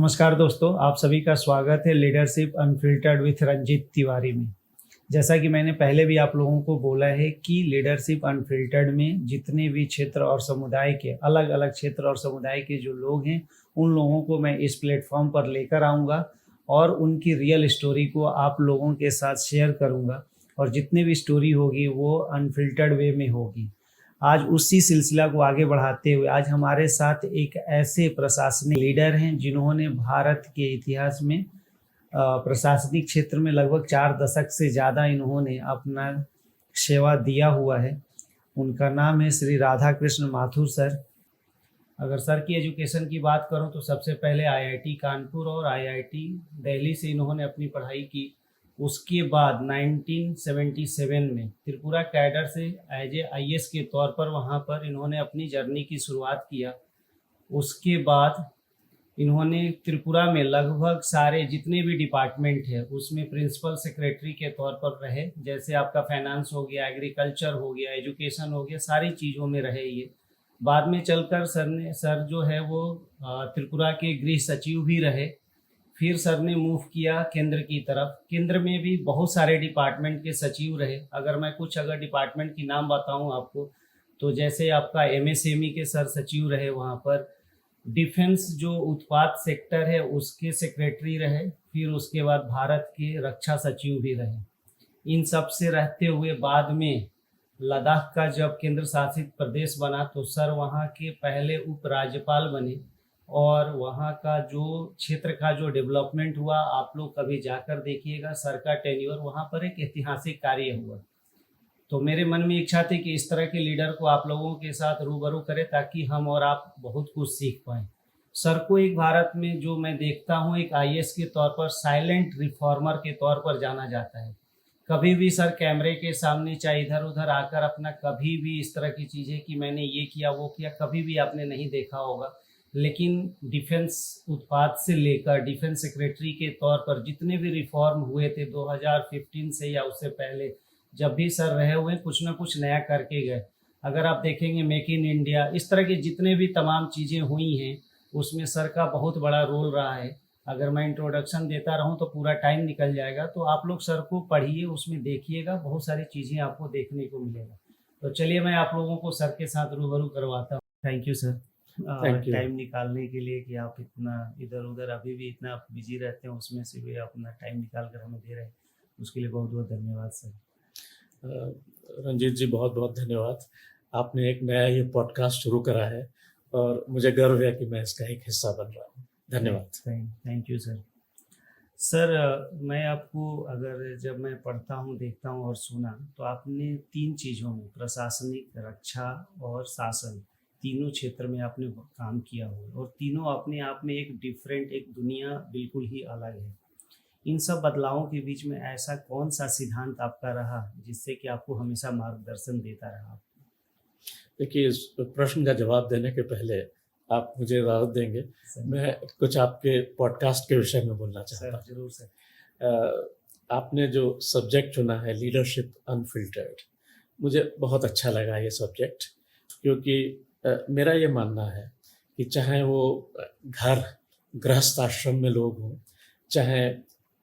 नमस्कार दोस्तों, आप सभी का स्वागत है leadership unfiltered with Ranjeet Tiwari में। जैसा कि मैंने पहले भी आप लोगों को बोला है कि लीडरशिप अनफिल्टर्ड में जितने भी क्षेत्र और समुदाय के अलग अलग क्षेत्र और समुदाय के जो लोग हैं उन लोगों को मैं इस प्लेटफॉर्म पर लेकर आऊँगा और उनकी रियल स्टोरी को आप लोगों के साथ शेयर करूँगा। और जितनी भी स्टोरी होगी वो अनफिल्टर्ड वे में होगी। आज उसी सिलसिला को आगे बढ़ाते हुए आज हमारे साथ एक ऐसे प्रशासनिक लीडर हैं जिन्होंने भारत के इतिहास में प्रशासनिक क्षेत्र में लगभग 4 दशक से ज़्यादा इन्होंने अपना सेवा दिया हुआ है। उनका नाम है श्री राधा कृष्ण माथुर सर। अगर सर की एजुकेशन की बात करूं तो सबसे पहले आईआईटी कानपुर और आईआईटी दिल्ली से इन्होंने अपनी पढ़ाई की। उसके बाद 1977 में त्रिपुरा कैडर से एज ए आईएएस के तौर पर वहां पर इन्होंने अपनी जर्नी की शुरुआत किया। उसके बाद इन्होंने त्रिपुरा में लगभग सारे जितने भी डिपार्टमेंट है उसमें प्रिंसिपल सेक्रेटरी के तौर पर रहे। जैसे आपका फाइनेंस हो गया, एग्रीकल्चर हो गया, एजुकेशन हो गया, सारी चीज़ों में रहे ये। बाद में चलकर सर जो है वो त्रिपुरा के गृह सचिव भी रहे। फिर सर ने मूव किया केंद्र की तरफ। केंद्र में भी बहुत सारे डिपार्टमेंट के सचिव रहे। अगर मैं कुछ डिपार्टमेंट की नाम बताऊं आपको तो जैसे आपका एमएसएमई के सर सचिव रहे वहाँ पर। डिफेंस जो उत्पाद सेक्टर है उसके सेक्रेटरी रहे। फिर उसके बाद भारत के रक्षा सचिव भी रहे। इन सब से रहते हुए बाद में लद्दाख का जब केंद्र शासित प्रदेश बना तो सर वहाँ के पहले उपराज्यपाल बने। और वहाँ का जो क्षेत्र का जो डेवलपमेंट हुआ आप लोग कभी जाकर देखिएगा। सर का टेन्योर वहाँ पर एक ऐतिहासिक कार्य हुआ। तो मेरे मन में इच्छा थी कि इस तरह के लीडर को आप लोगों के साथ रूबरू करें ताकि हम और आप बहुत कुछ सीख पाएँ। सर को एक भारत में जो मैं देखता हूँ एक आईएएस के तौर पर साइलेंट रिफॉर्मर के तौर पर जाना जाता है। कभी भी सर कैमरे के सामने चाहे इधर उधर आकर अपना कभी भी इस तरह की चीज़ें कि मैंने ये किया वो किया कभी भी आपने नहीं देखा होगा। लेकिन डिफेंस उत्पाद से लेकर डिफेंस सेक्रेटरी के तौर पर जितने भी रिफॉर्म हुए थे 2015 से या उससे पहले जब भी सर रहे हुए कुछ ना कुछ नया करके गए। अगर आप देखेंगे मेक इन इंडिया इस तरह के जितने भी तमाम चीज़ें हुई हैं उसमें सर का बहुत बड़ा रोल रहा है। अगर मैं इंट्रोडक्शन देता रहूं तो पूरा टाइम निकल जाएगा। तो आप लोग सर को पढ़िए, उसमें देखिएगा, बहुत सारी चीज़ें आपको देखने को मिलेगा। तो चलिए मैं आप लोगों को सर के साथ रूबरू करवाता हूँ। थैंक यू सर टाइम निकालने के लिए कि आप इतना इधर उधर अभी भी इतना बिजी रहते हैं उसमें से भी अपना टाइम निकाल कर हमें दे रहे हैं। उसके लिए बहुत बहुत धन्यवाद सर। रंजीत जी बहुत बहुत धन्यवाद। आपने एक नया ये पॉडकास्ट शुरू करा है और मुझे गर्व है कि मैं इसका एक हिस्सा बन रहा हूँ। धन्यवाद। Thank you sir. सर मैं आपको अगर जब मैं पढ़ता हूँ देखता हूँ और सुना तो आपने 3 चीज़ों में प्रशासनिक, रक्षा और शासन तीनों क्षेत्र में आपने काम किया हुआ और तीनों अपने आप में एक डिफरेंट एक दुनिया बिल्कुल ही अलग है। इन सब बदलावों के बीच में ऐसा कौन सा सिद्धांत आपका रहा जिससे कि आपको हमेशा मार्गदर्शन देता रहा? देखिए, इस प्रश्न का जवाब देने के पहले आप मुझे इजाज़त देंगे, मैं कुछ आपके पॉडकास्ट के विषय में बोलना चाहता हूँ। जरूर सर। आपने जो सब्जेक्ट चुना है लीडरशिप अनफिल्टर्ड, मुझे बहुत अच्छा लगा ये सब्जेक्ट, क्योंकि मेरा ये मानना है कि चाहे वो घर गृहस्थ आश्रम में लोग हों, चाहे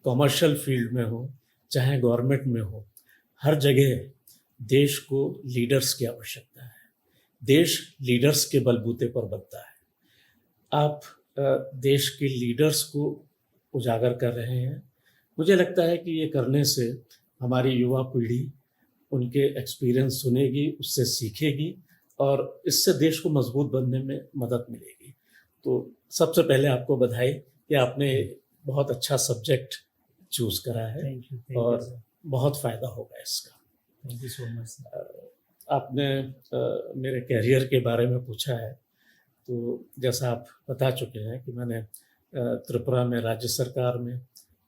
कॉमर्शियल फील्ड में हो, चाहे गवर्नमेंट में हो, हर जगह देश को लीडर्स की आवश्यकता है। देश लीडर्स के बलबूते पर बनता है। आप देश के लीडर्स को उजागर कर रहे हैं। मुझे लगता है कि ये करने से हमारी युवा पीढ़ी उनके एक्सपीरियंस सुनेगी, उससे सीखेगी और इससे देश को मजबूत बनने में मदद मिलेगी। तो सबसे पहले आपको बधाई कि आपने बहुत अच्छा सब्जेक्ट चूज़ करा है। Thank you, और sir. बहुत फ़ायदा होगा इसका। Thank you so much sir. आपने मेरे कैरियर के बारे में पूछा है, तो जैसा आप बता चुके हैं कि मैंने त्रिपुरा में राज्य सरकार में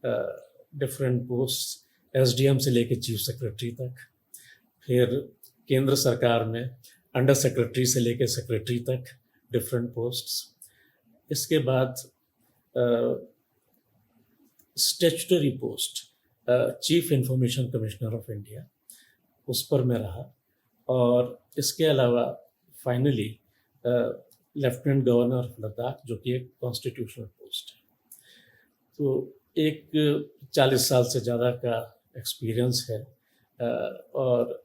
डिफरेंट पोस्ट एसडीएम से लेकर चीफ सेक्रेटरी तक, फिर केंद्र सरकार में अंडर सेक्रेटरी से लेकर सेक्रेटरी तक डिफरेंट पोस्ट्स। इसके बाद statutory post chief information commissioner of India, उस पर मैं रहा। और इसके अलावा finally lieutenant governor of Ladakh, जो कि एक कॉन्स्टिट्यूशनल पोस्ट है। तो एक 40 साल से ज़्यादा का एक्सपीरियंस है, और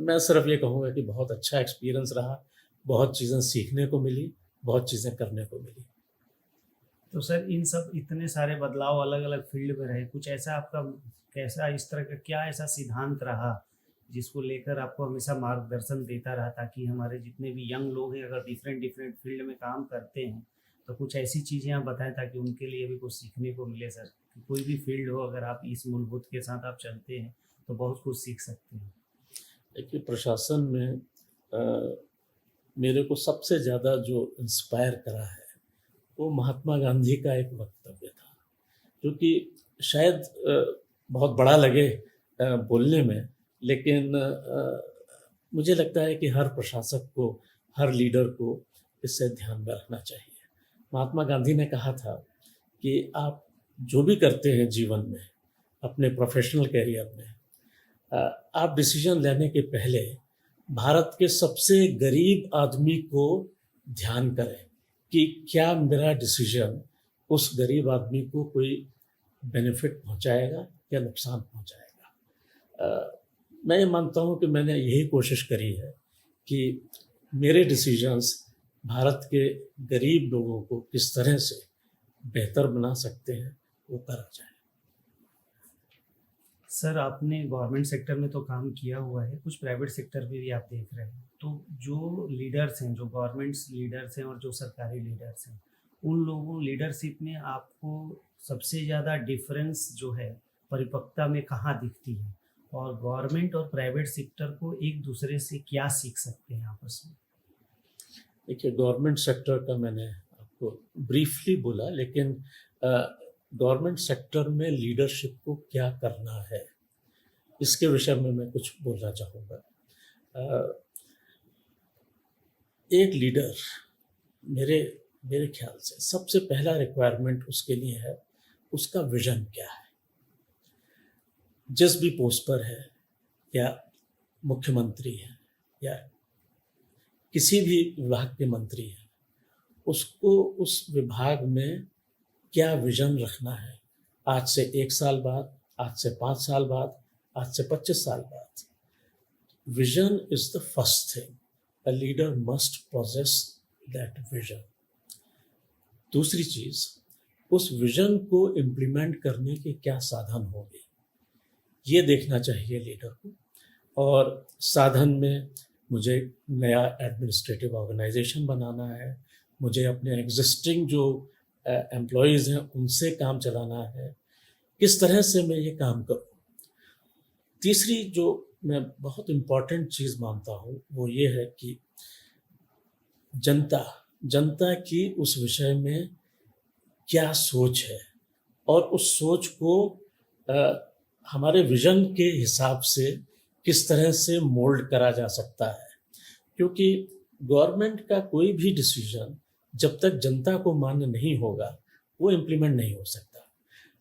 मैं सिर्फ ये कहूँगा कि बहुत अच्छा एक्सपीरियंस रहा, बहुत चीज़ें सीखने को मिली, बहुत चीज़ें करने को मिली। तो सर इन सब इतने सारे बदलाव अलग अलग फील्ड में रहे, कुछ ऐसा आपका कैसा इस तरह का क्या ऐसा सिद्धांत रहा जिसको लेकर आपको हमेशा मार्गदर्शन देता रहा, ताकि हमारे जितने भी यंग लोग हैं अगर डिफरेंट डिफरेंट फील्ड में काम करते हैं तो कुछ ऐसी चीज़ें आप बताएं ताकि उनके लिए भी कुछ सीखने को मिले सर, कि कोई भी फील्ड हो अगर आप इस मूलभूत के साथ आप चलते हैं तो बहुत कुछ सीख सकते हैं। देखिए, प्रशासन में मेरे को सबसे ज़्यादा जो इंस्पायर करा है वो महात्मा गांधी का एक वक्तव्य था, जो कि शायद बहुत बड़ा लगे बोलने में, लेकिन मुझे लगता है कि हर प्रशासक को, हर लीडर को इससे ध्यान में रखना चाहिए। महात्मा गांधी ने कहा था कि आप जो भी करते हैं जीवन में, अपने प्रोफेशनल कैरियर में, आप डिसीजन लेने के पहले भारत के सबसे गरीब आदमी को ध्यान करें कि क्या मेरा डिसीजन उस गरीब आदमी को कोई बेनिफिट पहुंचाएगा या नुकसान पहुंचाएगा। मैं ये मानता हूं कि मैंने यही कोशिश करी है कि मेरे डिसीजंस भारत के गरीब लोगों को किस तरह से बेहतर बना सकते हैं वो करा जाए। सर आपने गवर्नमेंट सेक्टर में तो काम किया हुआ है, कुछ प्राइवेट सेक्टर में भी आप देख रहे हैं, तो जो लीडर्स हैं, जो गवर्नमेंट लीडर्स हैं और जो सरकारी लीडर्स हैं, उन लोगों लीडरशिप में आपको सबसे ज़्यादा डिफरेंस जो है परिपक्वता में कहाँ दिखती है, और गवर्नमेंट और प्राइवेट सेक्टर को एक दूसरे से क्या सीख सकते हैं आपस में? देखिए, गवर्नमेंट सेक्टर का मैंने आपको ब्रीफली बोला, लेकिन गवर्नमेंट सेक्टर में लीडरशिप को क्या करना है इसके विषय में मैं कुछ बोलना चाहूँगा। एक लीडर मेरे ख्याल से सबसे पहला रिक्वायरमेंट उसके लिए है, उसका विजन क्या है। जिस भी पोस्ट पर है, या मुख्यमंत्री है या किसी भी विभाग के मंत्री हैं, उसको उस विभाग में क्या विजन रखना है, आज से 1 साल बाद, आज से 5 साल बाद, आज से 25 साल बाद। Vision is the first thing, a leader must possess that vision. दूसरी चीज, उस विजन को इम्प्लीमेंट करने के क्या साधन होंगे ये देखना चाहिए लीडर को। और साधन में मुझे नया एडमिनिस्ट्रेटिव ऑर्गेनाइजेशन बनाना है, मुझे अपने एग्जिस्टिंग जो एम्प्लॉयज़ हैं उनसे काम चलाना है, किस तरह से मैं ये काम करूँ। तीसरी जो मैं बहुत इम्पॉर्टेंट चीज़ मानता हूँ वो ये है कि जनता की उस विषय में क्या सोच है, और उस सोच को हमारे विजन के हिसाब से किस तरह से मोल्ड करा जा सकता है। क्योंकि गवर्नमेंट का कोई भी डिसीजन जब तक जनता को मान्य नहीं होगा वो इम्प्लीमेंट नहीं हो सकता।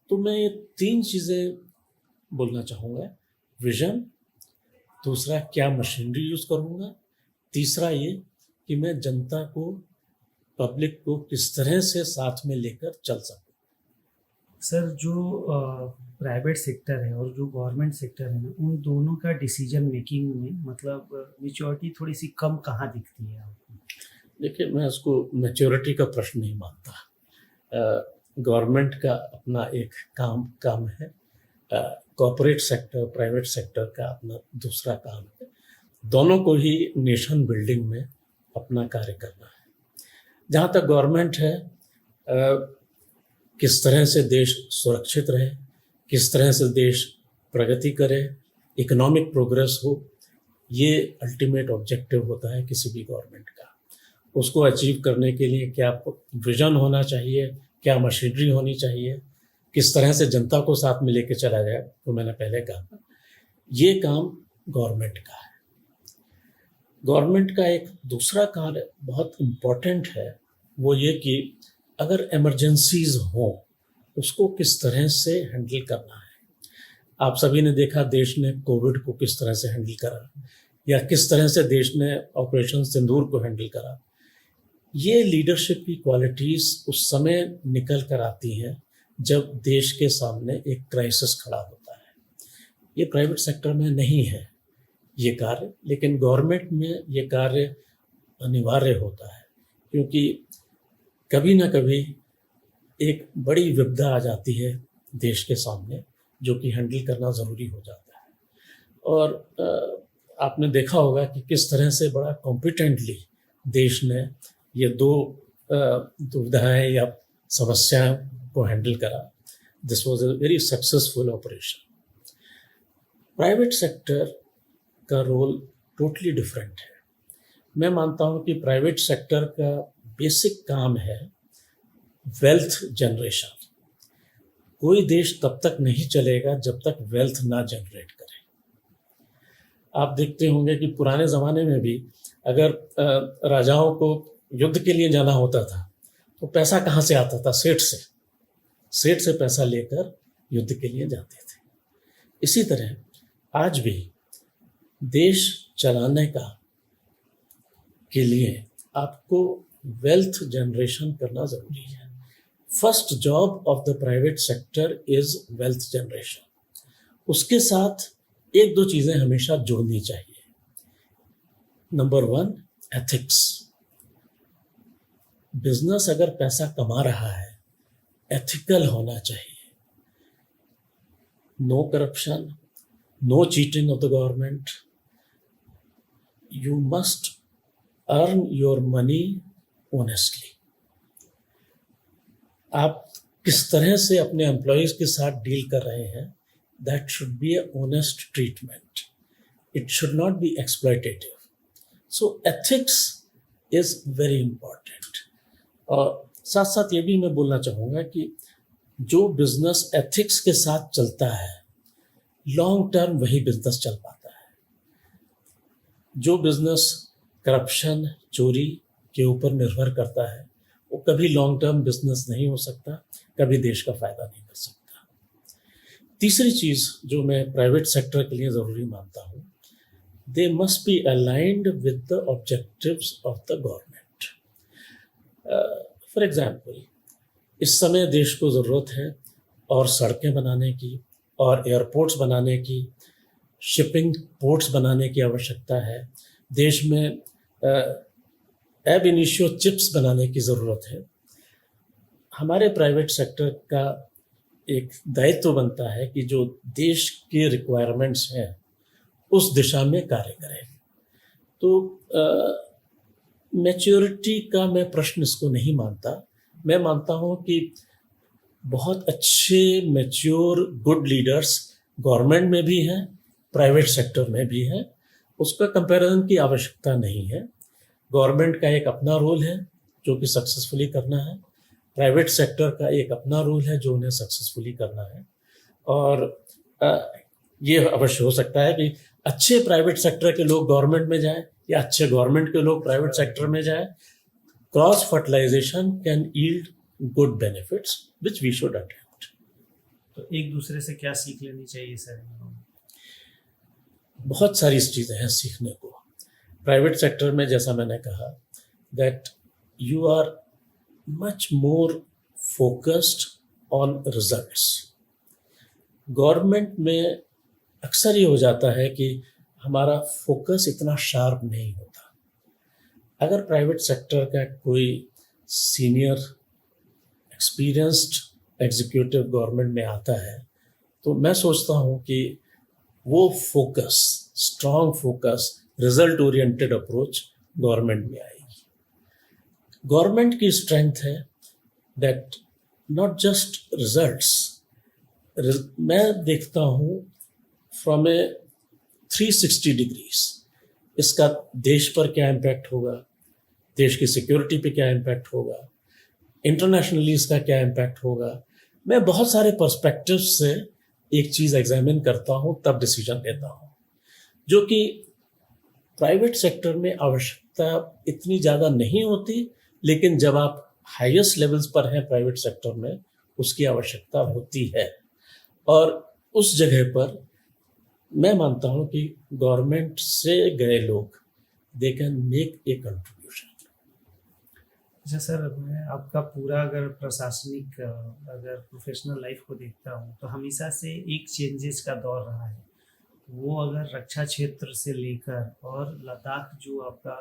तो मैं ये 3 चीज़ें बोलना चाहूँगा, विजन, दूसरा क्या मशीनरी यूज़ करूँगा, तीसरा ये कि मैं जनता को, पब्लिक को किस तरह से साथ में लेकर चल सकूँ। सर जो प्राइवेट सेक्टर है और जो गवर्नमेंट सेक्टर है ना, उन दोनों का डिसीजन मेकिंग में मतलब मैच्योरिटी थोड़ी सी कम कहाँ दिखती है आपको? देखिए, मैं उसको मैच्योरिटी का प्रश्न नहीं मानता। गवर्नमेंट का अपना एक काम है, कॉर्पोरेट सेक्टर, प्राइवेट सेक्टर का अपना दूसरा काम है। दोनों को ही नेशन बिल्डिंग में अपना कार्य करना है। जहाँ तक गवर्नमेंट है, किस तरह से देश सुरक्षित रहे, किस तरह से देश प्रगति करे, इकोनॉमिक प्रोग्रेस हो, ये अल्टीमेट ऑब्जेक्टिव होता है किसी भी गवर्नमेंट का। उसको अचीव करने के लिए क्या विजन होना चाहिए, क्या मशीनरी होनी चाहिए, किस तरह से जनता को साथ में लेके चला जाए, तो मैंने पहले कहा ये काम गवर्नमेंट का है। गवर्नमेंट का एक दूसरा कार्य बहुत इम्पॉर्टेंट है, वो ये कि अगर इमरजेंसीज हो उसको किस तरह से हैंडल करना है। आप सभी ने देखा देश ने कोविड को किस तरह से हैंडल करा, या किस तरह से देश ने ऑपरेशन सिंदूर को हैंडल करा। ये लीडरशिप की क्वालिटीज़ उस समय निकल कर आती हैं जब देश के सामने एक क्राइसिस खड़ा होता है। ये प्राइवेट सेक्टर में नहीं है ये कार्य, लेकिन गवर्नमेंट में ये कार्य अनिवार्य होता है, क्योंकि कभी ना कभी एक बड़ी विपदा आ जाती है देश के सामने, जो कि हैंडल करना ज़रूरी हो जाता है। और आपने देखा होगा कि किस तरह से बड़ा कॉम्पिटेंटली देश ने ये दो दुविधाएं या समस्याओं को हैंडल करा। This was a very successful operation. Private sector का रोल टोटली डिफरेंट है। मैं मानता हूँ कि प्राइवेट सेक्टर का बेसिक काम है वेल्थ जनरेशन। कोई देश तब तक नहीं चलेगा जब तक वेल्थ ना जनरेट करे। आप देखते होंगे कि पुराने ज़माने में भी अगर राजाओं को युद्ध के लिए जाना होता था तो पैसा कहाँ से आता था? सेठ से पैसा लेकर युद्ध के लिए जाते थे। इसी तरह आज भी देश चलाने के लिए आपको वेल्थ जनरेशन करना ज़रूरी है। First job of the private sector is wealth generation. उसके साथ एक दो चीज़ें हमेशा जोड़नी चाहिए। Number 1, ethics. बिजनेस अगर पैसा कमा रहा है, एथिकल होना चाहिए। No corruption, no cheating of the government. You must earn your money honestly. आप किस तरह से अपने एम्प्लॉयज़ के साथ डील कर रहे हैं, that should be A honest treatment. It should not be exploitative. So ethics is very important. और साथ साथ ये भी मैं बोलना चाहूँगा कि जो बिजनेस एथिक्स के साथ चलता है, लॉन्ग टर्म वही बिजनेस चल पाता है। जो बिजनेस करप्शन, चोरी के ऊपर निर्भर करता है, वो कभी लॉन्ग टर्म बिजनेस नहीं हो सकता, कभी देश का फायदा नहीं कर सकता। तीसरी चीज़ जो मैं प्राइवेट सेक्टर के लिए ज़रूरी मानता हूँ, they must be aligned with the objectives of the government. For example, इस समय देश को ज़रूरत है और सड़कें बनाने की, और एयरपोर्ट्स बनाने की, शिपिंग पोर्ट्स बनाने की आवश्यकता है। देश में एब इनिशियो चिप्स बनाने की ज़रूरत है। हमारे प्राइवेट सेक्टर का एक दायित्व बनता है कि जो देश के रिक्वायरमेंट्स हैं उस दिशा में कार्य करें। तो मैच्योरिटी का मैं प्रश्न इसको नहीं मानता। मैं मानता हूँ कि बहुत अच्छे मैच्योर गुड लीडर्स गवर्नमेंट में भी हैं, प्राइवेट सेक्टर में भी हैं। उसका कंपैरिजन की आवश्यकता नहीं है। गवर्नमेंट का एक अपना रोल है जो कि सक्सेसफुली करना है, प्राइवेट सेक्टर का एक अपना रोल है जो उन्हें सक्सेसफुली करना है। और ये अवश्य हो सकता है कि अच्छे प्राइवेट सेक्टर के लोग गवर्नमेंट में जाएं या अच्छे गवर्नमेंट के लोग प्राइवेट सेक्टर में जाएं। Cross fertilisation can yield good benefits which we should attempt. तो एक दूसरे से क्या सीख लेनी चाहिए सर? बहुत सारी चीज़ें हैं सीखने को। प्राइवेट सेक्टर में जैसा मैंने कहा that you are much more focused on results. Government में अक्सर ये हो जाता है कि हमारा फोकस इतना शार्प नहीं होता। अगर प्राइवेट सेक्टर का कोई सीनियर एक्सपीरियंस्ड एग्जीक्यूटिव गवर्नमेंट में आता है तो मैं सोचता हूँ कि वो focus, strong focus, result oriented approach government में आएगी। गवर्नमेंट की स्ट्रेंथ है दैट नॉट जस्ट रिजल्ट्स। मैं देखता हूँ फ्रॉम ए 360 डिग्रीज। इसका देश पर क्या इम्पैक्ट होगा, देश की सिक्योरिटी पे क्या इम्पैक्ट होगा, इंटरनेशनली इसका क्या इम्पैक्ट होगा। मैं बहुत सारे पर्सपेक्टिव से एक चीज़ एग्जामिन करता हूँ, तब डिसीजन लेता हूँ, जो कि प्राइवेट सेक्टर में आवश्यकता इतनी ज़्यादा नहीं होती, लेकिन जब आप हाईएस्ट लेवल्स पर हैं प्राइवेट सेक्टर में उसकी आवश्यकता होती है। और उस जगह पर मैं मानता हूँ कि गवर्नमेंट से गए लोग they can make a contribution. अच्छा सर, मैं आपका पूरा अगर प्रशासनिक अगर प्रोफेशनल लाइफ को देखता हूँ तो हमेशा से एक चेंजेस का दौर रहा है। वो अगर रक्षा क्षेत्र से लेकर और लद्दाख जो आपका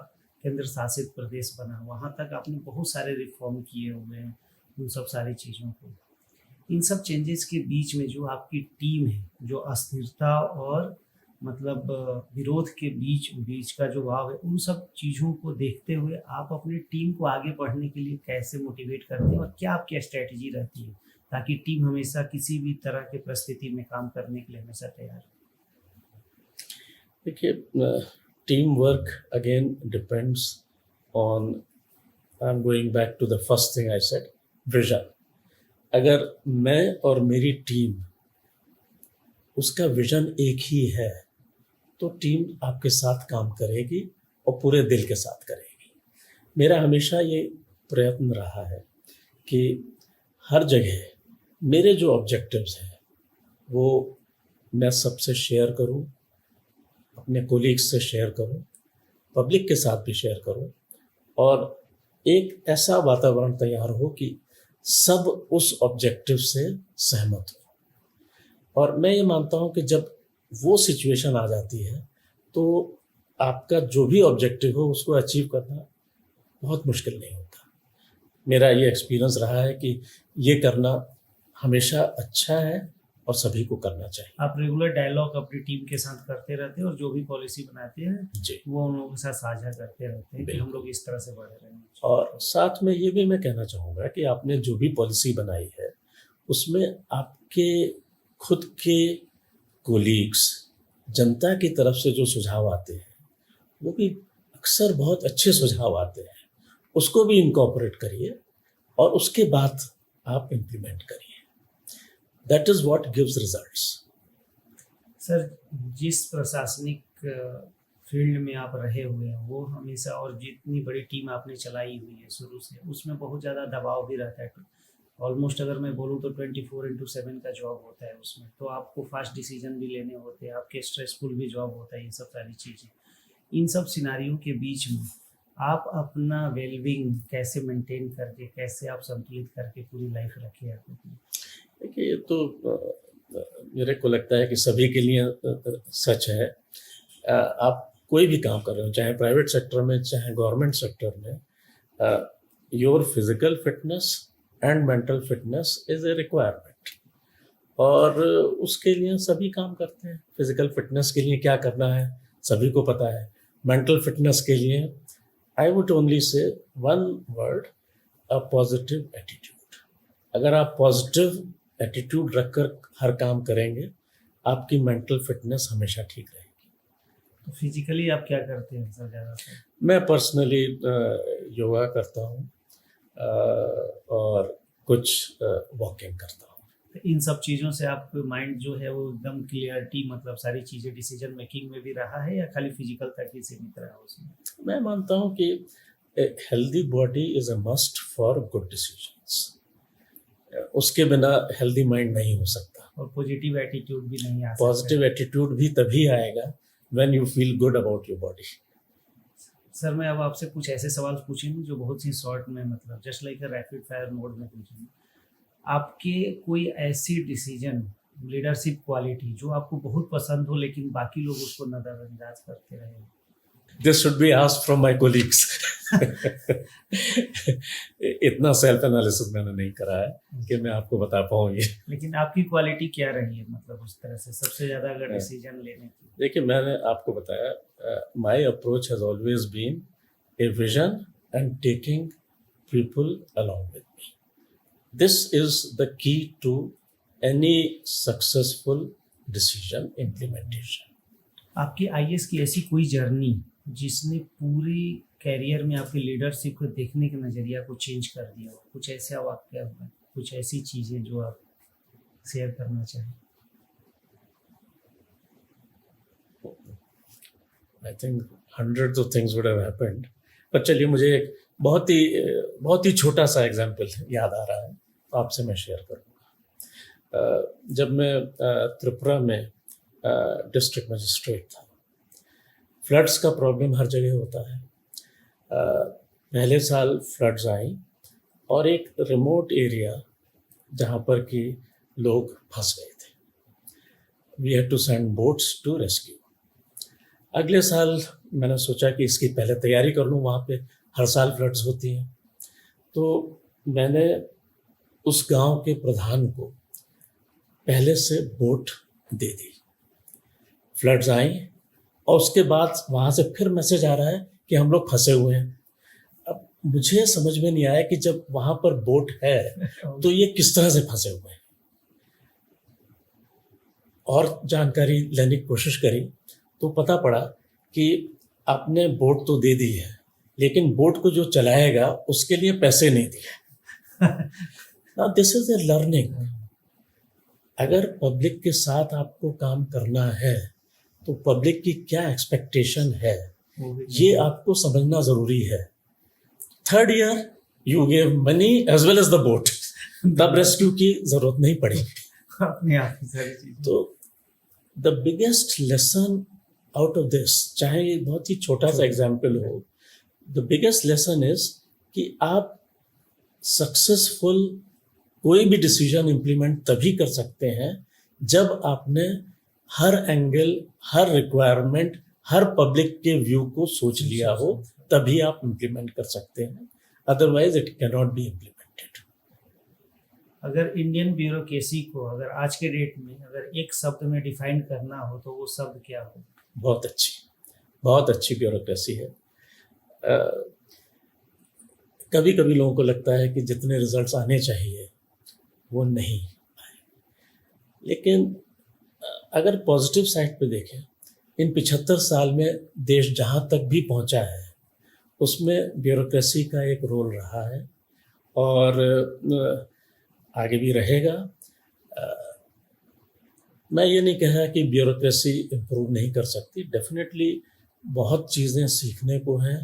केंद्र शासित प्रदेश बना वहाँ तक आपने बहुत सारे रिफॉर्म किए हुए हैं उन सब सारी चीज़ों को। इन सब चेंजेस के बीच में जो आपकी टीम है, जो अस्थिरता और मतलब विरोध के बीच बीच का जो भाव है, उन सब चीज़ों को देखते हुए आप अपनी टीम को आगे बढ़ने के लिए कैसे मोटिवेट करते हैं और क्या आपकी स्ट्रैटेजी रहती है ताकि टीम हमेशा किसी भी तरह की परिस्थिति में काम करने के लिए हमेशा तैयार हो? देखिए, team work again depends on, I am going back to the first thing I said, vision. अगर मैं और मेरी टीम उसका विजन एक ही है तो टीम आपके साथ काम करेगी और पूरे दिल के साथ करेगी। मेरा हमेशा ये प्रयत्न रहा है कि हर जगह मेरे जो ऑब्जेक्टिव्स हैं वो मैं सबसे शेयर करूं, अपने कोलीग्स से शेयर करूं, पब्लिक के साथ भी शेयर करूं और एक ऐसा वातावरण तैयार हो कि सब उस ऑब्जेक्टिव से सहमत हो। और मैं ये मानता हूं कि जब वो सिचुएशन आ जाती है तो आपका जो भी ऑब्जेक्टिव हो उसको अचीव करना बहुत मुश्किल नहीं होता। मेरा ये एक्सपीरियंस रहा है कि ये करना हमेशा अच्छा है और सभी को करना चाहिए। आप रेगुलर डायलॉग अपनी टीम के साथ करते रहते हैं और जो भी पॉलिसी बनाते हैं जी, वो उन लोगों के साथ साझा करते रहते हैं कि हम बिल्कुल। लोग इस तरह से बढ़ रहे हैं। और साथ में ये भी मैं कहना चाहूँगा कि आपने जो भी पॉलिसी बनाई है उसमें आपके खुद के कोलीग्स, जनता की तरफ से जो सुझाव आते हैं वो भी अक्सर बहुत अच्छे सुझाव आते हैं, उसको भी इनकॉर्पोरेट करिए और उसके बाद आप इम्प्लीमेंट करिए। That is what gives results. Sir, जिस प्रशासनिक फील्ड में आप रहे हुए हैं वो हमेशा, और जितनी बड़ी टीम आपने चलाई हुई है शुरू से, उसमें बहुत ज़्यादा दबाव भी रहता है। ऑलमोस्ट अगर मैं बोलूँ तो 24/7 का जॉब होता है उसमें, तो आपको फास्ट डिसीजन भी लेने होते हैं, आपके स्ट्रेसफुल भी जॉब होता है, ये सब सारी चीज़ें। इन सब सिनारियों के बीच में आप अपना वेलबींग कैसे मेंटेन करके, कैसे आप संतुलित करके पूरी लाइफ रखे आप अपनी? देखिए, ये तो मेरे को लगता है कि सभी के लिए सच है। आप कोई भी काम कर रहे हो, चाहे प्राइवेट सेक्टर में चाहे गवर्नमेंट सेक्टर में, your physical fitness and mental fitness is a requirement. और उसके लिए सभी काम करते हैं। फिजिकल फिटनेस के लिए क्या करना है सभी को पता है। मेंटल फिटनेस के लिए I would only say one word, a positive attitude. अगर आप पॉजिटिव एटीट्यूड रखकर हर काम करेंगे आपकी मेंटल फिटनेस हमेशा ठीक रहेगी। तो फिजिकली आप क्या करते हैं सर ज़्यादातर? मैं पर्सनली योगा करता हूँ और कुछ वॉकिंग करता हूँ। तो इन सब चीज़ों से आपका माइंड जो है वो एकदम क्लियरिटी, मतलब सारी चीज़ें डिसीजन मेकिंग में भी रहा है या खाली फिजिकल तक ही सीमित रहा उसमें? मैं मानता हूँ कि healthy body is a must for good decisions. उसके बिना हेल्दी माइंड नहीं हो सकता। और पॉजिटिव एटीट्यूड भी नहीं आ सकता। पॉजिटिव एटीट्यूड भी तभी आएगा when you feel good about your body. Sir, मैं अब आपसे कुछ ऐसे सवाल पूछूंगी जो बहुत ही शॉर्ट में, मतलब just like a rapid fire mode में पूछूंगी। आपके कोई ऐसी डिसीजन, लीडरशिप क्वालिटी जो आपको बहुत पसंद हो लेकिन बाकी लोग उसको नज़रअंदाज करते रहे? This should be asked from my colleagues. इतना सेल्फ एनालिसिस मैंने नहीं करा है कि मैं आपको बता पाऊँ ये। लेकिन आपकी क्वालिटी क्या रही है, मतलब उस तरह से सबसे ज़्यादा अगर डिसीजन लेने की? देखिए, मैंने आपको बताया, my approach has always been a vision and taking people along with me. This is the key to any successful decision implementation. आपकी आईएएस की ऐसी कोई जर्नी जिसने पूरी कैरियर में आपकी लीडरशिप को देखने के नज़रिया को चेंज कर दिया हो? कुछ ऐसा वाक्य हुआ, कुछ ऐसी चीज़ें जो आप शेयर करना चाहें? I think hundreds of things would have happened, पर चलिए मुझे एक बहुत ही छोटा सा एग्जाम्पल याद आ रहा है तो आपसे मैं शेयर करूँगा। जब मैं त्रिपुरा में डिस्ट्रिक्ट मजिस्ट्रेट था, फ्लड्स का प्रॉब्लम हर जगह होता है। पहले साल फ्लड्स आई और एक रिमोट एरिया जहाँ पर कि लोग फंस गए थे, we had to send boats to rescue. अगले साल मैंने सोचा कि इसकी पहले तैयारी कर लूँ, वहाँ पे हर साल फ्लड्स होती हैं। तो मैंने उस गांव के प्रधान को पहले से बोट दे दी। फ्लड्स आई और उसके बाद वहाँ से फिर मैसेज आ रहा है कि हम लोग फंसे हुए हैं। अब मुझे समझ में नहीं आया कि जब वहाँ पर बोट है तो ये किस तरह से फंसे हुए हैं। और जानकारी लेने की कोशिश करी तो पता पड़ा कि आपने बोट तो दे दी है, लेकिन बोट को जो चलाएगा उसके लिए पैसे नहीं दिए। Now this is a learning. अगर पब्लिक के साथ आपको काम करना है तो पब्लिक की क्या एक्सपेक्टेशन है ये आपको समझना जरूरी है। Third year you gave money as well as the boat, तब रेस्क्यू की जरूरत नहीं पड़ी। अपने आप की सारी चीजें। तो the biggest lesson out of this, चाहे ये बहुत ही छोटा सा एग्जाम्पल हो, द बिगेस्ट लेसन इज कि आप सक्सेसफुल कोई भी डिसीजन इम्प्लीमेंट तभी कर सकते हैं जब आपने हर एंगल, हर रिक्वायरमेंट, हर पब्लिक के व्यू को सोच लिया हो, तभी आप इम्प्लीमेंट कर सकते हैं। Otherwise it can not be implemented. अगर इंडियन ब्यूरोक्रेसी को अगर आज के डेट में अगर एक शब्द में डिफाइन करना हो तो वो शब्द क्या हो? बहुत अच्छी ब्यूरोक्रेसी है। कभी कभी लोगों को लगता है कि जितने रिजल्ट्स आने चाहिए वो नहीं आए, लेकिन अगर पॉजिटिव साइड पे देखें, इन 75 साल में देश जहाँ तक भी पहुँचा है उसमें ब्यूरोक्रेसी का एक रोल रहा है और आगे भी रहेगा। मैं ये नहीं कह रहा कि ब्यूरोक्रेसी इम्प्रूव नहीं कर सकती, डेफिनेटली बहुत चीज़ें सीखने को हैं।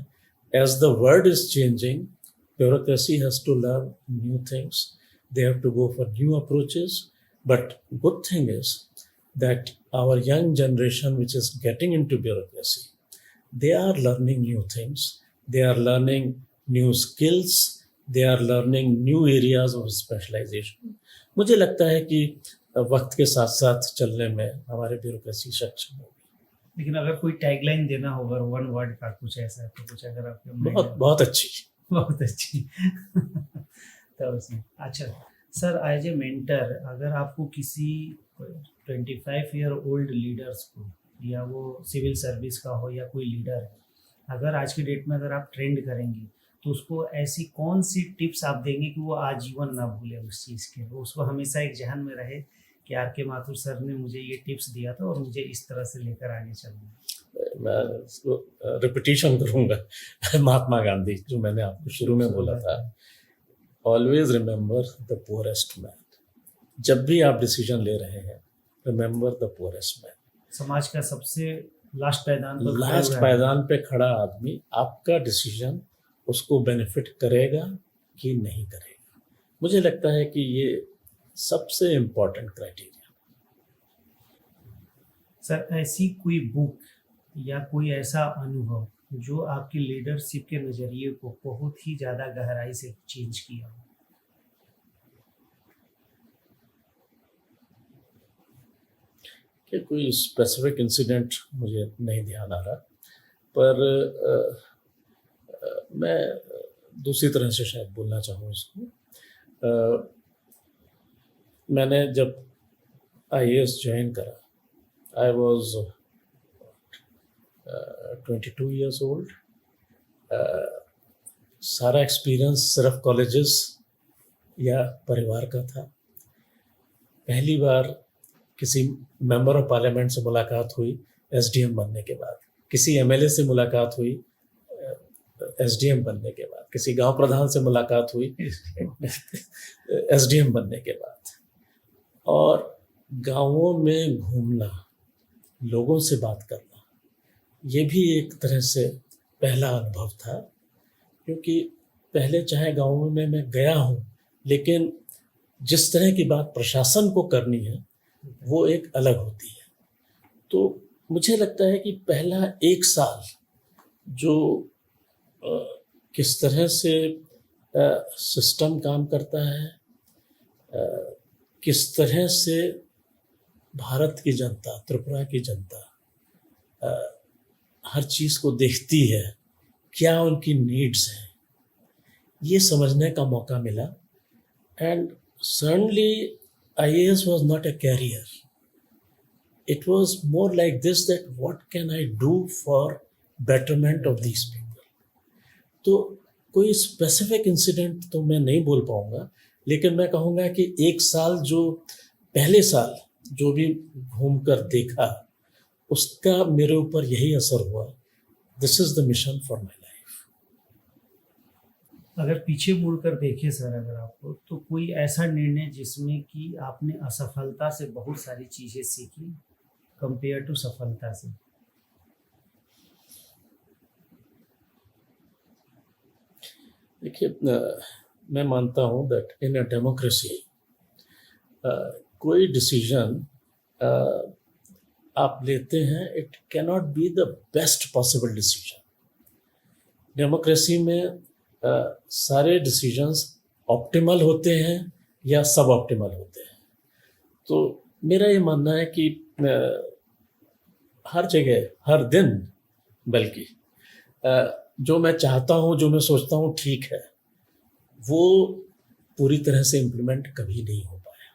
As the world is changing, bureaucracy has to learn new things, they have to go for new approaches. But good thing is that our young generation which is getting into bureaucracy, they are learning new things, they are learning new skills, they are learning new areas of specialization. मुझे लगता है कि वक्त के साथ साथ चलने में हमारे ब्यूरोक्रेसी सक्षम होगी। लेकिन अगर कोई टैगलाइन देना हो, अगर वन वर्ड का कुछ ऐसा तो कुछ अगर आपके बहुत अच्छी बहुत अच्छी तो उसमें अच्छा सर, एज ए मेंटर अगर आपको किसी 25 ईयर ओल्ड लीडर्स को, या वो सिविल सर्विस का हो या कोई लीडर है, अगर आज की डेट में अगर आप ट्रेंड करेंगे तो उसको ऐसी कौन सी टिप्स आप देंगे कि वो आजीवन ना भूले उस चीज़ के, वो उसको हमेशा एक जहन में रहे कि आर के माथुर सर ने मुझे ये टिप्स दिया था और मुझे इस तरह से लेकर आगे चलना है? मैं इसको रिपीटिशन करूँगा महात्मा गांधी, जो मैंने आपको शुरू में बोला था, always remember the poorest man. जब भी आप डिसीजन ले रहे हैं, रिमेंबर द पुअरेस्ट मैन। समाज का सबसे लास्ट पायदान पे खड़ा आदमी, आपका डिसीजन उसको बेनिफिट करेगा कि नहीं करेगा। मुझे लगता है कि ये सबसे इम्पोर्टेंट क्राइटेरिया। सर, ऐसी कोई बुक या कोई ऐसा अनुभव जो आपकी लीडरशिप के नज़रिए को बहुत ही ज़्यादा गहराई से चेंज किया हो? कि कोई स्पेसिफिक इंसिडेंट मुझे नहीं ध्यान आ रहा, पर मैं दूसरी तरह से शायद बोलना चाहूँ इसको। मैंने जब IAS ज्वाइन करा, आई वॉज 22 years old. सारा एक्सपीरियंस सिर्फ कॉलेजेस या परिवार का था। पहली बार किसी मेंबर ऑफ पार्लियामेंट से मुलाकात हुई SDM बनने के बाद, किसी MLA से मुलाकात हुई SDM बनने के बाद, किसी गांव प्रधान से मुलाकात हुई SDM बनने के बाद। और गांवों में घूमना, लोगों से बात करना, ये भी एक तरह से पहला अनुभव था, क्योंकि पहले चाहे गाँव में मैं गया हूँ, लेकिन जिस तरह की बात प्रशासन को करनी है वो एक अलग होती है। तो मुझे लगता है कि पहला 1 साल जो किस तरह से सिस्टम काम करता है, किस तरह से भारत की जनता, त्रिपुरा की जनता हर चीज़ को देखती है, क्या उनकी नीड्स हैं, ये समझने का मौका मिला. And certainly IAS was not a career. It was more like this, that what can I do for betterment of these people. तो कोई स्पेसिफिक इंसिडेंट तो मैं नहीं बोल पाऊंगा, लेकिन मैं कहूँगा कि एक साल, जो पहले साल जो भी घूमकर देखा, उसका मेरे ऊपर यही असर हुआ, this is the mission for my life. अगर पीछे मुड़कर देखें सर, अगर आपको, तो कोई ऐसा निर्णय जिसमें कि आपने असफलता से बहुत सारी चीज़ें सीखी कंपेयर टू सफलता से? देखिए, मैं मानता हूँ दैट इन अ डेमोक्रेसी कोई डिसीजन आप लेते हैं, it cannot be the best possible decision. Democracy में सारे डिसीजंस ऑप्टिमल होते हैं या सब ऑप्टिमल होते हैं. तो मेरा ये मानना है कि हर जगह, हर दिन, बल्कि जो मैं चाहता हूँ, जो मैं सोचता हूँ ठीक है, वो पूरी तरह से इम्प्लीमेंट कभी नहीं हो पाया.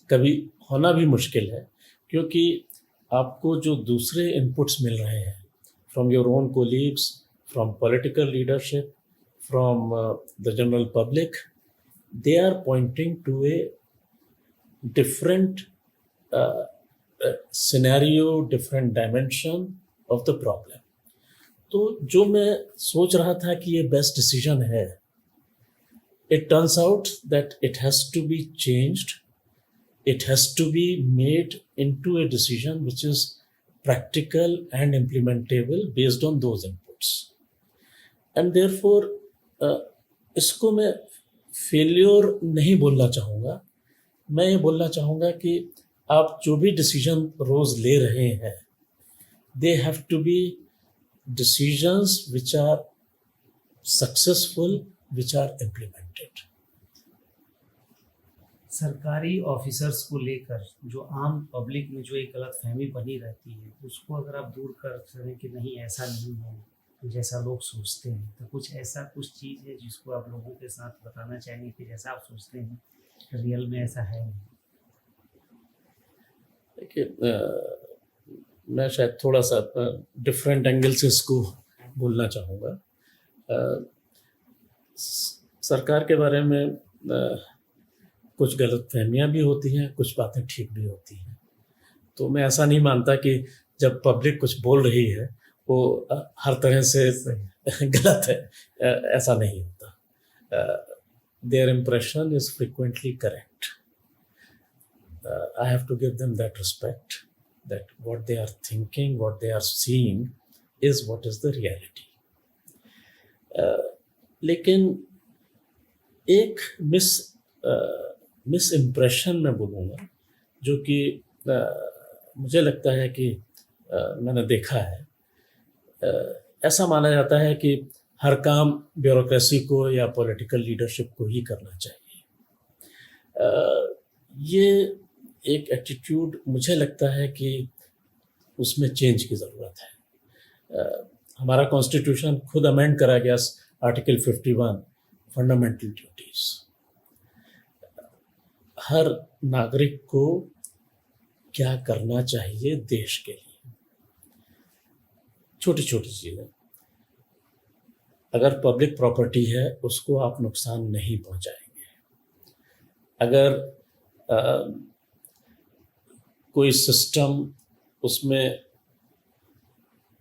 कभी होना भी मुश्किल है, क्योंकि आपको जो दूसरे इनपुट्स मिल रहे हैं from your own colleagues, from political leadership, from the general public, they are pointing to a different scenario, different dimension of the problem. तो जो मैं सोच रहा था कि ये बेस्ट डिसीजन है, it turns out that it has to be changed. It has to be made into a decision which is practical and implementable based on those inputs. And therefore, इसको मैं फेल्योर नहीं बोलना चाहूँगा. मैं ये बोलना चाहूँगा कि आप जो भी डिसीजन रोज़ ले रहे हैं, they have to be decisions which are successful, which are implemented. सरकारी ऑफिसर्स को लेकर जो आम पब्लिक में जो एक गलतफहमी बनी रहती है, उसको अगर आप दूर कर सकें कि नहीं ऐसा नहीं है जैसा लोग सोचते हैं, तो कुछ ऐसा कुछ चीज़ है जिसको आप लोगों के साथ बताना चाहेंगे कि जैसा आप सोचते हैं रियल में ऐसा है नहीं? देखिए, मैं शायद थोड़ा सा डिफरेंट एंगल से इसको बोलना चाहूँगा. सरकार के बारे में कुछ गलतफहमियां भी होती हैं, कुछ बातें ठीक भी होती हैं. तो मैं ऐसा नहीं मानता कि जब पब्लिक कुछ बोल रही है वो हर तरह से गलत है. ऐसा नहीं होता. Their impression is frequently correct. I have to give them that respect, that what they are thinking, what they are seeing is what is the reality. लेकिन एक मिस इम्प्रेशन मैं बोलूँगा, जो कि मुझे लगता है कि मैंने देखा है. ऐसा माना जाता है कि हर काम ब्यूरोक्रेसी को या पॉलिटिकल लीडरशिप को ही करना चाहिए. ये एक एटीट्यूड मुझे लगता है कि उसमें चेंज की ज़रूरत है. हमारा कॉन्स्टिट्यूशन खुद अमेंड करा गया, आर्टिकल 51, फंडामेंटल ड्यूटीज़. हर नागरिक को क्या करना चाहिए देश के लिए, छोटी छोटी चीज़ें. अगर पब्लिक प्रॉपर्टी है, उसको आप नुकसान नहीं पहुंचाएंगे. अगर कोई सिस्टम, उसमें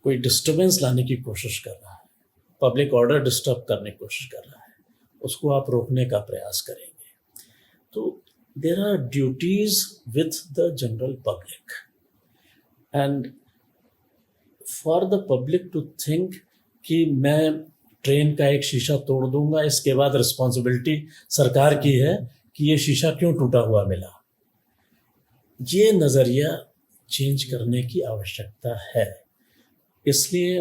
कोई डिस्टर्बेंस लाने की कोशिश कर रहा है, पब्लिक ऑर्डर डिस्टर्ब करने की कोशिश कर रहा है, उसको आप रोकने का प्रयास करेंगे. तो there are duties with the general public, and for the public to think कि मैं ट्रेन का एक शीशा तोड़ दूंगा, इसके बाद रिस्पॉन्सिबिलिटी सरकार की है कि ये शीशा क्यों टूटा हुआ मिला, ये नज़रिया चेंज करने की आवश्यकता है. इसलिए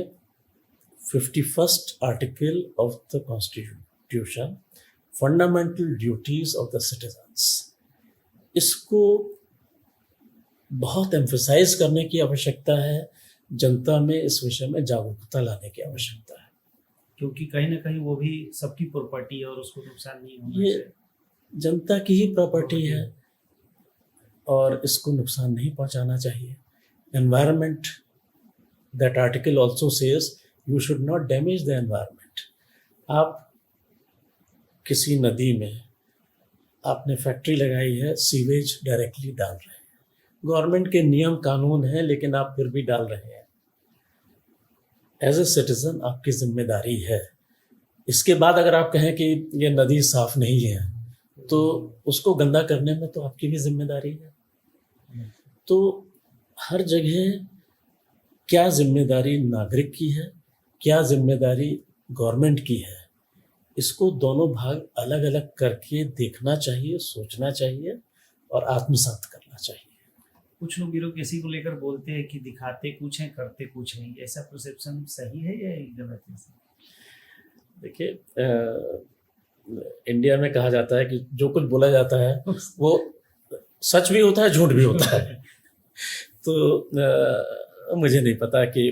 51st article of the constitution, fundamental duties of the citizens, इसको बहुत एम्फसाइज करने की आवश्यकता है, जनता में इस विषय में जागरूकता लाने की आवश्यकता है। क्योंकि कहीं ना कहीं वो भी सबकी प्रॉपर्टी है और उसको नुकसान नहीं होना ये चाहिए। जनता की ही प्रॉपर्टी है और इसको नुकसान नहीं पहुंचाना चाहिए। Environment, that article also says you should not damage the environment. आप किसी नदी में आपने फैक्ट्री लगाई है, सीवेज डायरेक्टली डाल रहे हैं, गवर्नमेंट के नियम कानून हैं लेकिन आप फिर भी डाल रहे हैं। एज ए सिटीजन आपकी जिम्मेदारी है। इसके बाद अगर आप कहें कि ये नदी साफ नहीं है तो उसको गंदा करने में तो आपकी भी जिम्मेदारी है। तो हर जगह क्या जिम्मेदारी नागरिक की है, क्या जिम्मेदारी गवर्नमेंट की है, इसको दोनों भाग अलग अलग करके देखना चाहिए, सोचना चाहिए और आत्मसात करना चाहिए। कुछ लोग ब्यूरोक्रेसी को लेकर बोलते हैं कि दिखाते कुछ है करते कुछ नहीं, ऐसा परसेप्शन सही है या गलत है? देखिए, इंडिया में कहा जाता है कि जो कुछ बोला जाता है वो सच भी होता है, झूठ भी होता है। तो मुझे नहीं पता कि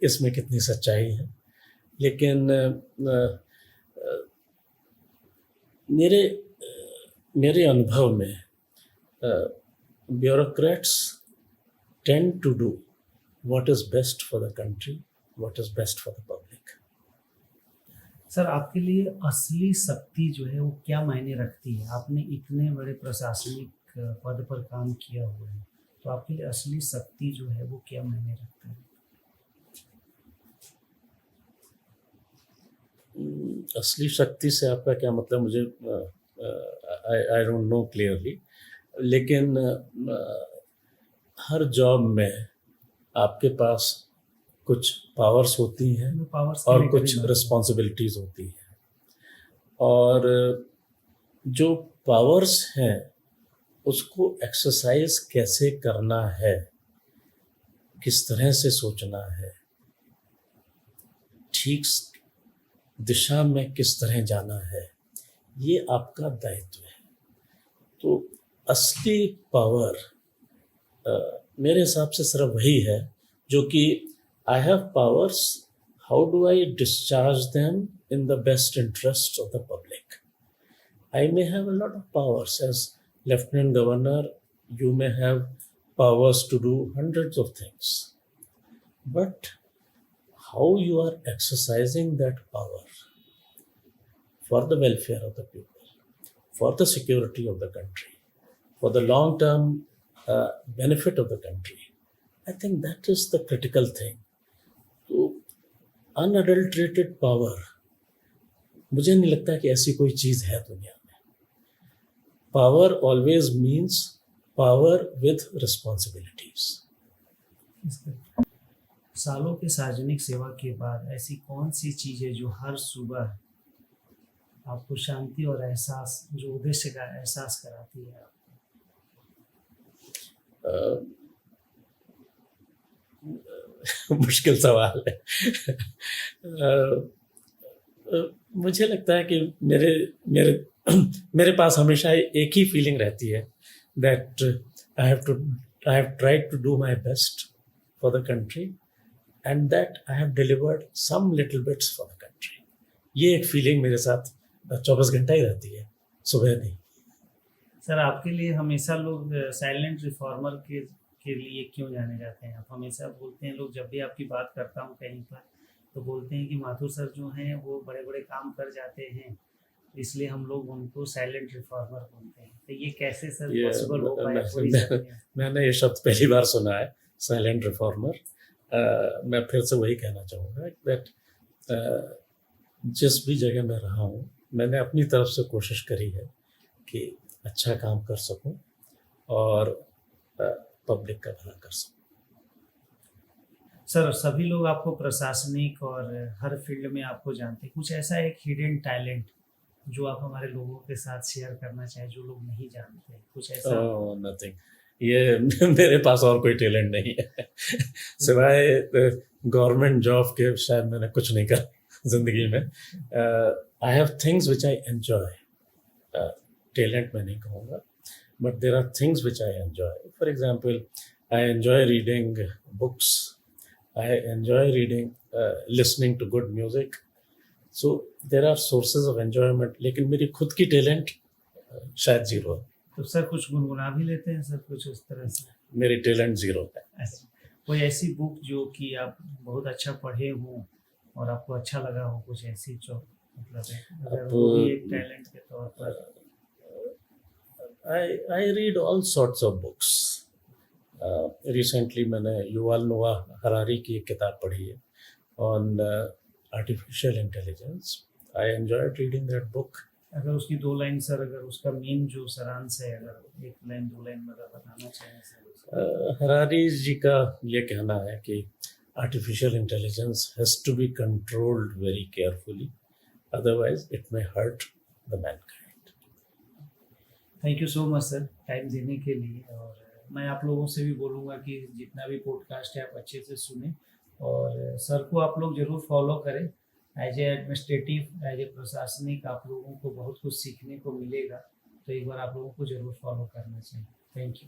इसमें कितनी सच्चाई है, लेकिन मेरे अनुभव में bureaucrats tend to do what is best for the country, what is best for the public. Sir, आपके लिए असली शक्ति जो है वो क्या मायने रखती है? आपने इतने बड़े प्रशासनिक पद पर काम किया हुआ है, तो आपके लिए असली शक्ति जो है वो क्या मायने रखता है? असली शक्ति से आपका क्या मतलब, मुझे आई डोंट नो क्लियरली, लेकिन हर जॉब में आपके पास कुछ पावर्स होती हैं और कुछ रिस्पॉन्सिबिलिटीज होती हैं, और जो पावर्स हैं उसको एक्सरसाइज कैसे करना है, किस तरह से सोचना है, ठीक दिशा में किस तरह जाना है, ये आपका दायित्व है। तो असली पावर मेरे हिसाब से सिर्फ वही है जो कि I have powers, how do I discharge them in the best interest of the public. I may have a lot of powers as lieutenant governor, you may have powers to do hundreds of things, but how you are exercising that power for the welfare of the people, for the security of the country, for the long-term benefit of the country, I think that is the critical thing. तो unadulterated power, मुझे नहीं लगता कि ऐसी कोई चीज़ है दुनिया में। Power always means power with responsibilities. सालों के सार्वजनिक सेवा के बाद ऐसी कौन सी चीज़ है जो हर सुबह आपको शांति और एहसास, जो उद्देश्य का एहसास कराती है आपको? मुश्किल सवाल है। मुझे लगता है कि मेरे मेरे मेरे पास हमेशा एक ही फीलिंग रहती है, that I have tried to do my best for the country and that I have delivered some little bits for the country. ये एक फीलिंग मेरे साथ 24 घंटा ही रहती है, सुबह नहीं। सर, आपके लिए हमेशा लोग साइलेंट रिफॉर्मर के लिए क्यों जाने जाते हैं? आप हमेशा बोलते हैं, लोग जब भी आपकी बात करता हूँ कहीं पर तो बोलते हैं कि माथुर सर जो हैं वो बड़े बड़े काम कर जाते हैं, इसलिए हम लोग उनको साइलेंट रिफॉर्मर बोलते हैं। तो ये कैसे सर पॉसिबल हो पाया? मैंने ये शब्द पहली बार सुना है, साइलेंट रिफॉर्मर। मैं फिर से वही कहना चाहूँगा दैट जिस भी जगह मैं रहा हूँ मैंने अपनी तरफ से कोशिश करी है कि अच्छा काम कर सकूं और पब्लिक का भला कर सकूं। सर, सभी लोग आपको प्रशासनिक और हर फील्ड में आपको जानते हैं, कुछ ऐसा एक हिडन टैलेंट जो आप हमारे लोगों के साथ शेयर करना चाहें जो लोग नहीं जानते, कुछ ऐसा? नथिंग। ये मेरे पास और कोई टैलेंट नहीं है सिवाय गवर्नमेंट जॉब के शायद मैंने कुछ नहीं करा जिंदगी में। I have things which I enjoy, talent मैं नहीं कहूँगा, but there are things which I enjoy. For example, I enjoy reading books, I enjoy reading, listening to good music. So there are sources of enjoyment, लेकिन मेरी खुद की talent शायद zero है। तो सर कुछ गुनगुना भी लेते हैं सर, कुछ उस तरह से? मेरी टैलेंट जीरो है। अच्छा, कोई ऐसी बुक जो कि आप बहुत अच्छा पढ़े हो और आपको अच्छा लगा हो, कुछ ऐसी जो मतलब है, अगर अब वो भी एक टैलेंट के तौर पर? I read all sorts of books. Recently मैंने युval नोआ हरारी की एक किताब पढ़ी है on artificial intelligence. I enjoyed reading that book. अगर उसकी दो लाइन सर, अगर उसका मेन जो सारांश है, अगर एक लाइन दो लाइन में अगर बताना चाहें सर? हरारी जी का ये कहना है कि artificial intelligence has to be controlled very carefully, otherwise it may hurt the mankind. Thank you so much sir time देने के लिए। और मैं आप लोगों से भी बोलूँगा कि जितना भी पॉडकास्ट है आप अच्छे से सुने, और सर को आप लोग ज़रूर फॉलो करें। As a administrative, as a प्रशासनिक आप लोगों को बहुत कुछ सीखने को मिलेगा, तो एक बार आप लोगों को ज़रूर फॉलो करना चाहिए। Thank you.